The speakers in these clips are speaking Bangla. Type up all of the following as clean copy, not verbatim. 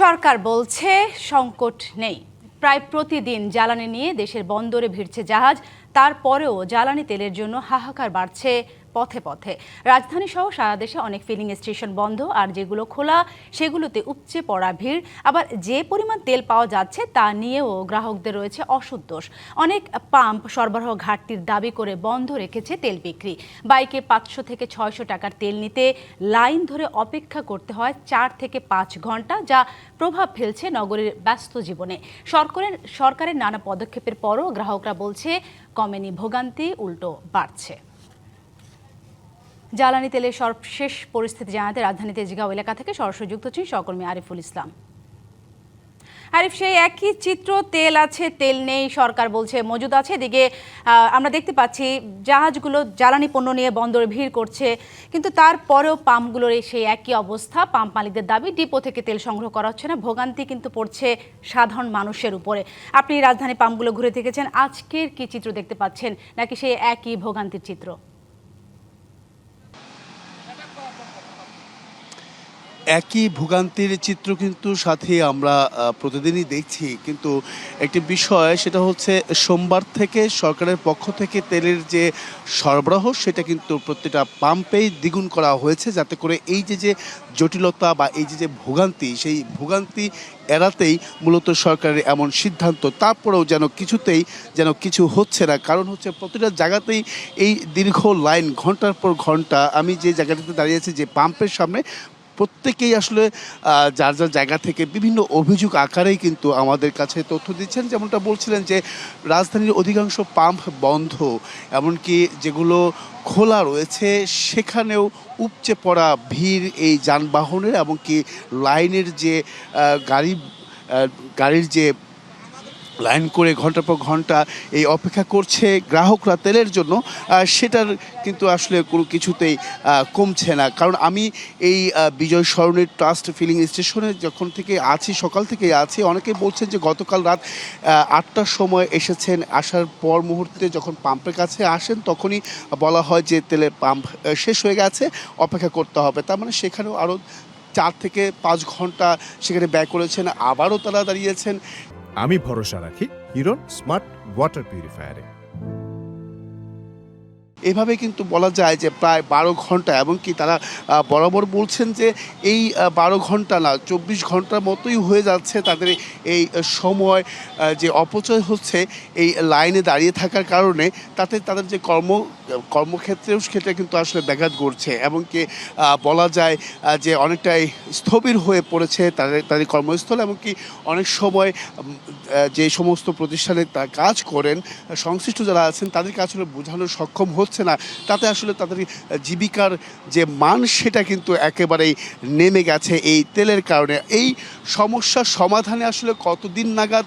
সরকার বলছে সংকট নেই। প্রায় প্রতিদিন জ্বালানি নিয়ে দেশের বন্দরে ভিড়ছে জাহাজ, তারপরেও জ্বালানি তেলের জন্য হাহাকার বাড়ছে পথে পথে। রাজধানী সহ সারা দেশে অনেক ফিলিং স্টেশন বন্ধ, আর যেগুলো খোলা সেগুলোতে উপচে পড়া ভিড়। আবার যে পরিমাণ তেল পাওয়া যাচ্ছে তা নিয়েও গ্রাহকদের রয়েছে অসন্তোষ। অনেক পাম্প সরবরাহ ঘাটতির দাবি করে বন্ধ রেখেছে তেল বিক্রি। বাইকে 500 থেকে 600 টাকার তেল নিতে লাইন ধরে অপেক্ষা করতে হয় 4 থেকে 5 ঘন্টা, যা প্রভাব ফেলছে নগরীর ব্যস্ত জীবনে। সরকারের নানা পদক্ষেপের পরও গ্রাহকরা বলছে কমেনি ভোগান্তি, উল্টো বাড়ছে। জ্বালানি তেলের সর্বশেষ পরিস্থিতি জানাতে রাজধানী তেজগাঁও এলাকা থেকে সরাসরি যুক্ত হচ্ছেন সহকর্মী আরিফুল ইসলাম। আরিফ, সেই একই চিত্র, তেল আছে তেল নেই, সরকার বলছে মজুদ আছে। এদিকে আমরা দেখতে পাচ্ছি জাহাজগুলো জ্বালানি পণ্য নিয়ে বন্দরে ভিড় করছে, কিন্তু তারপরেও পাম্পগুলোর সেই একই অবস্থা। পাম্প মালিকদের দাবি ডিপো থেকে তেল সংগ্রহ করা হচ্ছে না। ভোগান্তি কিন্তু পড়ছে সাধারণ মানুষের উপরে। আপনি রাজধানী পাম্পগুলো ঘুরে দেখেছেন, আজকের কি চিত্র দেখতে পাচ্ছেন, নাকি সেই একই ভোগান্তির চিত্র? একই ভোগান্তির চিত্র কিন্তু সাথে আমরা প্রতিদিনই দেখছি, কিন্তু একটি বিষয় সেটা হচ্ছে সোমবার থেকে সরকারের পক্ষ থেকে তেলের যে সরবরাহ সেটা কিন্তু প্রত্যেকটা পাম্পেই দ্বিগুণ করা হয়েছে, যাতে করে এই যে জটিলতা বা এই যে ভোগান্তি, সেই ভোগান্তি এড়াতেই মূলত সরকারের এমন সিদ্ধান্ত। তারপরেও যেন কিছু হচ্ছে না, কারণ হচ্ছে প্রতিটা জায়গাতেই এই দীর্ঘ লাইন, ঘন্টার পর ঘন্টা। আমি যে জায়গাটিতে দাঁড়িয়ে আছি, যে পাম্পের সামনে, প্রত্যেকেই আসলে যার জায়গা থেকে বিভিন্ন অভিযোগ আকারেই কিন্তু আমাদের কাছে তথ্য দিচ্ছেন। যেমনটা বলছিলেন যে রাজধানীর অধিকাংশ পাম্প বন্ধ, এমনকি যেগুলো খোলা রয়েছে সেখানেও উপচে পড়া ভিড় এই যানবাহনের, এমনকি লাইনের যে গাড়ির যে লাইন করে ঘন্টার পর ঘন্টা এই অপেক্ষা করছে গ্রাহকরা তেলের জন্য, সেটার কিন্তু আসলে কোনো কিছুতেই কমছে না। কারণ আমি এই বিজয় সরণি ট্রাস্ট ফিলিং স্টেশনে যখন থেকে আছি, সকাল থেকেই আছি, অনেকেই বলছেন যে গতকাল রাত 8টার সময় এসেছেন। আসার পর মুহূর্তে যখন পাম্পের কাছে আসেন তখনই বলা হয় যে তেলের পাম্প শেষ হয়ে গেছে, অপেক্ষা করতে হবে। তার মানে সেখানেও আরও 4 থেকে 5 ঘন্টা সেখানে ব্যয় করেছেন, আবারও তারা দাঁড়িয়েছেন। আমি ভরসা রাখি হিরন স্মার্ট ওয়াটার পিউরিফায়ারে। এভাবে কিন্তু বলা যায় যে প্রায় 12 ঘন্টা, এবং কি তারা বরাবর বলছেন যে এই 12 ঘন্টা না, 24 ঘন্টার মতোই হয়ে যাচ্ছে তাদের এই সময় যে অপচয় হচ্ছে এই লাইনে দাঁড়িয়ে থাকার কারণে। তাতে তাদের যে কর্মক্ষেত্রেও সেটা কিন্তু আসলে ব্যাঘাত ঘটছে, এবং কি বলা যায় যে অনেকটাই স্থবির হয়ে পড়েছে তাদের কর্মস্থল। এমনকি অনেক সময় যে সমস্ত প্রতিষ্ঠানে কাজ করেন সংশ্লিষ্ট যারা আছেন তাদেরকে আসলে বোঝানো সক্ষম হচ্ছে না, তাতে আসলে তাদের জীবিকার যে মান সেটা কিন্তু একেবারেই নেমে গেছে এই তেলের কারণে। এই সমস্যার সমাধানে আসলে কতদিন নাগাদ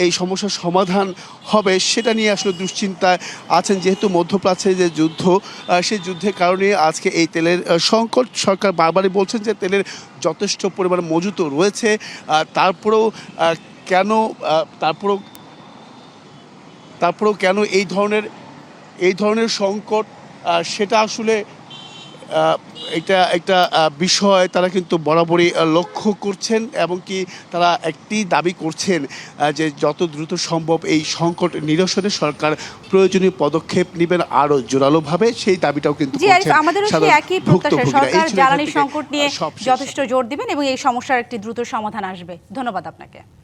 এই সমস্যার সমাধান হবে সেটা নিয়ে আসলে দুশ্চিন্তায় আছেন, যেহেতু মধ্যপ্রাচ্যে যে যুদ্ধ, সেই যুদ্ধের কারণে আজকে এই তেলের সংকট। সরকার বারবারই বলছেন যে তেলের যথেষ্ট পরিমাণ মজুত রয়েছে, তারপরেও কেন এই ধরনের সংকট, সেটা আসলে এটা একটা বিষয় তারা কিন্তু বরাবরই লক্ষ্য করছেন, এবং কি তারা একটি দাবি করছেন যে যত দ্রুত সম্ভব এই সংকট নিরসনে সরকার প্রয়োজনীয় পদক্ষেপ নেবেন আরও জোরালোভাবে। সেই দাবিটাও কিন্তু আমাদেরও সেই একই প্রত্যাশা, সরকার জ্বালানি সংকট নিয়ে যথেষ্ট জোর দিবেন এবং এই সমস্যার একটি দ্রুত সমাধান আসবে। ধন্যবাদ আপনাকে।